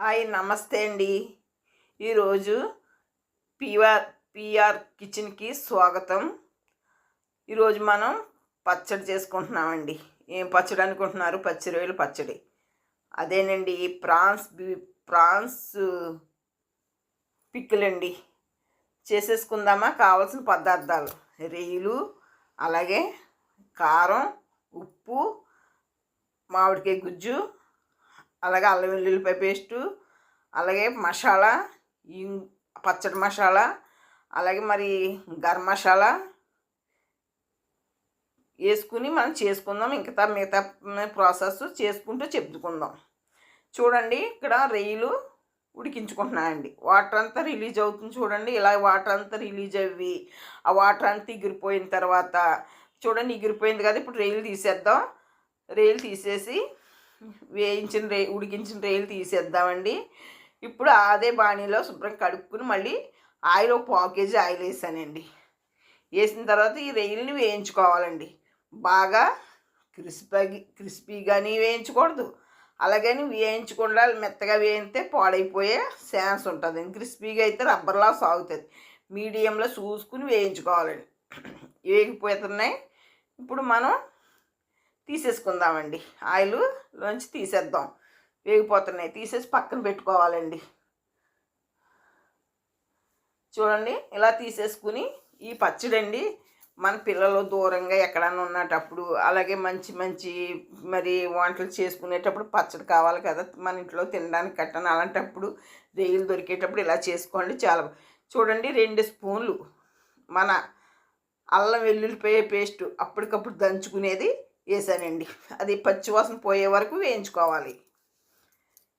Hi నమస్తే అండి. ఈరోజు పిఆర్ కిచెన్కి స్వాగతం. ఈరోజు మనం పచ్చడి చేసుకుంటున్నామండి. ఏం పచ్చడి అనుకుంటున్నారు? పచ్చి రొయ్యల పచ్చడి. అదేనండి, ప్రాన్స్ పిక్కుల్ అండి. చేసేసుకుందామా? కావాల్సిన పదార్థాలు: రొయ్యలు, అలాగే కారం, ఉప్పు, మామిడికాయ గుజ్జు, అలాగే అల్లం వెల్లుల్లిపాయ పేస్టు, అలాగే మసాలా, పచ్చడి మసాలా, అలాగే మరి గరం మసాలా వేసుకుని మనం చేసుకుందాం. మిగతా ప్రాసెస్ చేసుకుంటూ చెప్పుకుందాం. చూడండి, ఇక్కడ రొయ్యలు ఉడికించుకుంటున్నానండి. వాటర్ అంతా రిలీజ్ అవుతుంది చూడండి. ఇలా వాటర్ అంతా రిలీజ్ అవ్వి ఆ వాటర్ అంతా ఎగిరిపోయిన తర్వాత చూడండి, ఎగిరిపోయింది కదా. ఇప్పుడు రొయ్యలు తీసేద్దాం. రొయ్యలు తీసేసి ఉడికించిన రొయ్యలు తీసేద్దామండి. ఇప్పుడు అదే బాణీలో శుభ్రం కడుక్కుని మళ్ళీ ఆయిల్ 1 కేజీ ఆయిల్ వేసానండి. వేసిన తర్వాత ఈ రొయ్యల్ని వేయించుకోవాలండి. బాగా క్రిస్పీగాని వేయించకూడదు, అలాగని వేయించకుండా మెత్తగా వేయితే పాడైపోయే ఛాన్స్ ఉంటుంది. క్రిస్పీగా అయితే రబ్బర్లా సాగుతుంది. మీడియంలో చూసుకుని వేయించుకోవాలండి. వేగిపోతున్నాయి. ఇప్పుడు మనం తీసేసుకుందామండి. ఆయిల్లోంచి తీసేద్దాం. వేగిపోతున్నాయి, తీసేసి పక్కన పెట్టుకోవాలండి. చూడండి, ఇలా తీసేసుకుని ఈ పచ్చడి అండి, మన పిల్లలు దూరంగా ఎక్కడన్నా ఉన్నటప్పుడు, అలాగే మంచి మంచి మరి వంటలు చేసుకునేటప్పుడు పచ్చడి కావాలి కదా మన ఇంట్లో తినడానికి కట్టను. అలాంటప్పుడు రొయ్యలు దొరికేటప్పుడు ఇలా చేసుకోండి. చాలా చూడండి, 2 స్పూన్లు మన అల్లం వెల్లుల్లిపాయ పేస్టు అప్పటికప్పుడు దంచుకునేది వేసానండి. అది పచ్చివాసన పోయే వరకు వేయించుకోవాలి.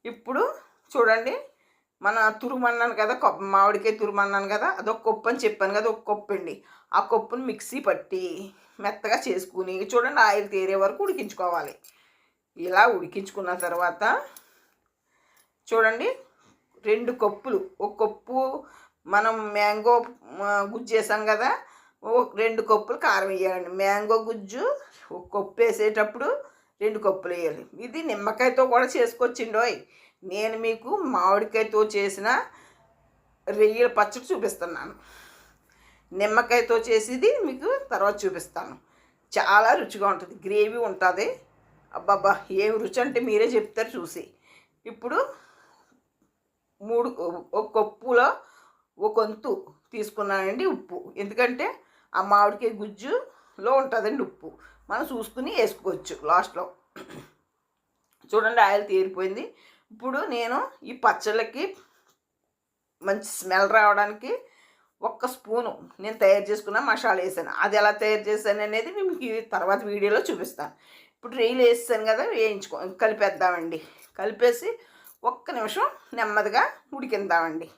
ఇప్పుడు చూడండి, మన తురుమన్నాను కదా, మామిడికాయ తురుమన్నాను కదా, అదొక కప్పు అని చెప్పాను కదా, ఒక కప్పు అండి. ఆ కప్పుని మిక్సీ పట్టి మెత్తగా చేసుకుని చూడండి, ఆయిల్ తేరే వరకు ఉడికించుకోవాలి. ఇలా ఉడికించుకున్న తర్వాత చూడండి, 2 కప్పులు, ఒక కప్పు మనం మ్యాంగో గుజ్జు వేసాం కదా, 2 కప్పులు కారం వేయాలండి. మ్యాంగో గుజ్జు 1 కప్పు వేసేటప్పుడు 2 కప్పులు వేయాలి. ఇది నిమ్మకాయతో కూడా చేసుకోవచ్చిండోయ్. నేను మీకు మామిడికాయతో చేసిన రొయ్యల పచ్చడి చూపిస్తున్నాను. నిమ్మకాయతో చేసేది మీకు తర్వాత చూపిస్తాను. చాలా రుచిగా ఉంటుంది, గ్రేవీ ఉంటుంది. అబ్బాబ్బా, ఏం రుచి అంటే మీరే చెప్తారు చూసి. ఇప్పుడు 1 కప్పులో 1 వంతు తీసుకున్నానండి ఉప్పు. ఎందుకంటే ఆ మామిడికాయ గుజ్జులో ఉంటుందండి ఉప్పు. మనం చూసుకుని వేసుకోవచ్చు లాస్ట్లో. చూడండి, ఆయిల్ తీరిపోయింది. ఇప్పుడు నేను ఈ పచ్చళ్ళకి మంచి స్మెల్ రావడానికి 1 స్పూను నేను తయారు చేసుకున్న మసాలా వేసాను. అది ఎలా తయారు చేశాను అనేది మీకు తర్వాత వీడియోలో చూపిస్తాను. ఇప్పుడు రొయ్యలు వేసాను కదా, కలిపేద్దామండి. కలిపేసి 1 నిమిషం నెమ్మదిగా ఉడికిద్దామండి.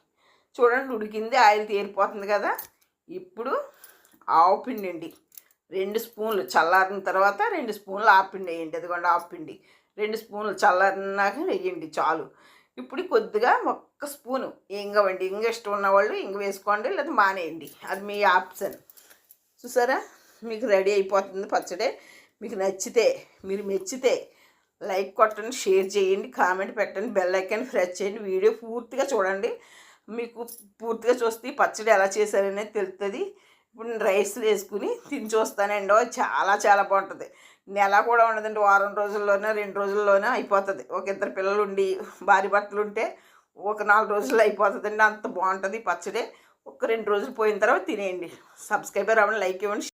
చూడండి, ఉడికింది, ఆయిల్ తీరిపోతుంది కదా. ఇప్పుడు ఆవు పిండి అండి, 2 స్పూన్లు. చల్లారిన తర్వాత 2 స్పూన్లు ఆపిండి వేయండి. అదిగోండి ఆపిండి 2 స్పూన్లు చల్లారినాక వేయండి చాలు. ఇప్పుడు కొద్దిగా 1 స్పూను ఇంగవండి. ఇంగ ఇష్టం ఉన్నవాళ్ళు ఇంగ వేసుకోండి, లేదా మానేయండి, అది మీ ఆప్షన్. చూసారా, మీకు రెడీ అయిపోతుంది పచ్చడి. మీకు నచ్చితే, మీరు మెచ్చితే లైక్ కొట్టండి, షేర్ చేయండి, కామెంట్ పెట్టండి, బెల్ ఐకాన్ ప్రెస్ చేయండి. వీడియో పూర్తిగా చూడండి. మీకు పూర్తిగా చూస్తే పచ్చడి ఎలా చేశారనేది తెలుస్తుంది. ఇప్పుడు నేను రైస్లు వేసుకుని తిని చూస్తానండి. చాలా చాలా బాగుంటుంది. నెల కూడా ఉండదండి, వారం రోజుల్లోనే 2 రోజుల్లోనే అయిపోతుంది. ఒక 2 పిల్లలు ఉండి భార్య భర్తలు ఉంటే ఒక 4 రోజుల్లో అయిపోతుందండి. అంత బాగుంటుంది పచ్చడి. ఒక 2 రోజులు పోయిన తర్వాత తినేయండి. సబ్స్క్రైబర్ అవ్వండి, లైక్ ఇవ్వండి.